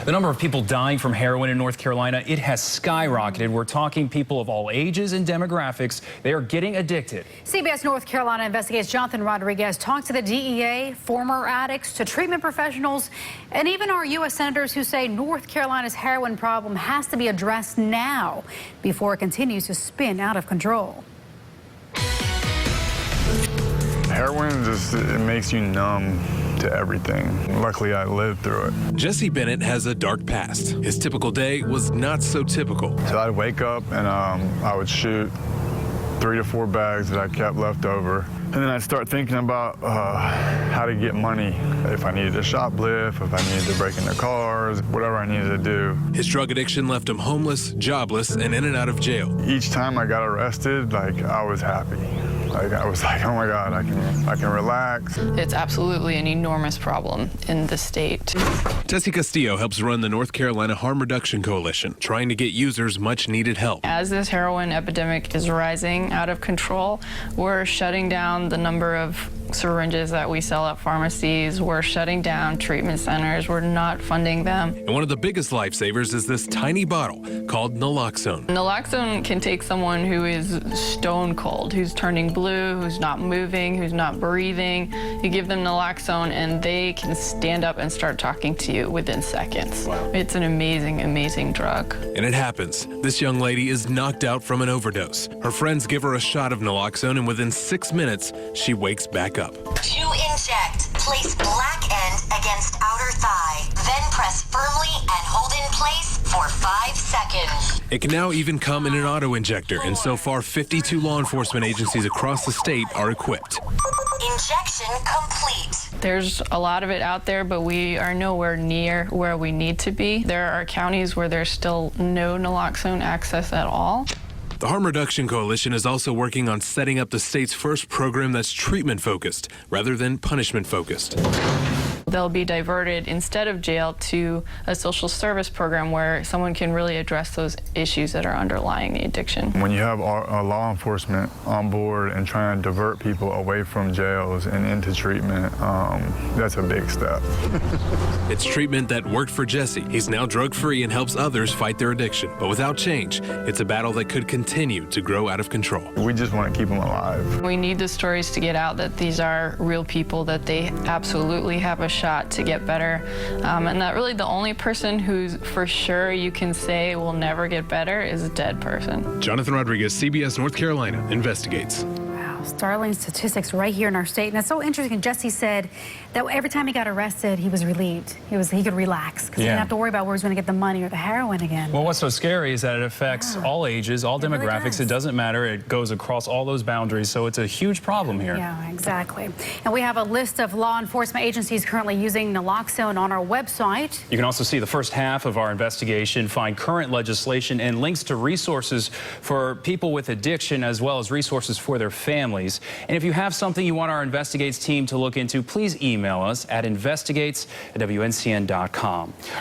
The number of people dying from heroin in North Carolina, it has skyrocketed. We're talking people of all ages and demographics. They are getting addicted. CBS North Carolina investigates Jonathan Rodriguez talked to the DEA, former addicts, to treatment professionals, and even our U.S. senators who say North Carolina's heroin problem has to be addressed now before it continues to spin out of control. Heroin it makes you numb to everything. Luckily, I lived through it. Jesse Bennett has a dark past. His typical day was not so typical. So I'd wake up and I would shoot 3 to 4 bags that I kept left over. And then I'd start thinking about how to get money. If I needed to shoplift, if I needed to break into cars, whatever I needed to do. His drug addiction left him homeless, jobless, and in and out of jail. Each time I got arrested, I was happy. I was like, oh my God, I can relax. It's absolutely an enormous problem in the state. Tessie Castillo helps run the North Carolina Harm Reduction Coalition, trying to get users much needed help. As this heroin epidemic is rising out of control, we're shutting down the number of syringes that we sell at pharmacies. We're shutting down treatment centers. We're not funding them. And one of the biggest lifesavers is this tiny bottle called naloxone. Naloxone can take someone who is stone cold, who's turning blue, who's not moving, who's not breathing. You give them naloxone and they can stand up and start talking to you within seconds. Wow. It's an amazing, amazing drug. And it happens. This young lady is knocked out from an overdose. Her friends give her a shot of naloxone and within 6 minutes, she wakes back up. To inject, place black end against outer thigh, then press firmly and hold in place for 5 seconds. It can now even come in an auto injector, and so far 52 law enforcement agencies across the state are equipped. Injection complete. There's a lot of it out there, but we are nowhere near where we need to be. There are counties where there's still no naloxone access at all. The Harm Reduction Coalition is also working on setting up the state's first program that's treatment-focused rather than punishment-focused. They'll be diverted instead of jail to a social service program where someone can really address those issues that are underlying the addiction. When you have law enforcement on board and trying to divert people away from jails and into treatment, that's a big step. It's treatment that worked for Jesse. He's now drug-free and helps others fight their addiction. But without change, it's a battle that could continue to grow out of control. We just want to keep them alive. We need the stories to get out that these are real people, that they absolutely have a shot to get better, and that really the only person who's for sure you can say will never get better is a dead person. Jonathan Rodriguez, CBS North Carolina, investigates. Startling statistics right here in our state. And it's so interesting. Jesse said that every time he got arrested, he was relieved. He could relax because he didn't have to worry about where he was going to get the money or the heroin again. Well, what's so scary is that it affects all ages, all demographics. Really it doesn't matter. It goes across all those boundaries. So it's a huge problem here. Yeah, exactly. And we have a list of law enforcement agencies currently using naloxone on our website. You can also see the first half of our investigation, find current legislation and links to resources for people with addiction as well as resources for their families. And if you have something you want our Investigates team to look into, please email us at investigates@wncn.com.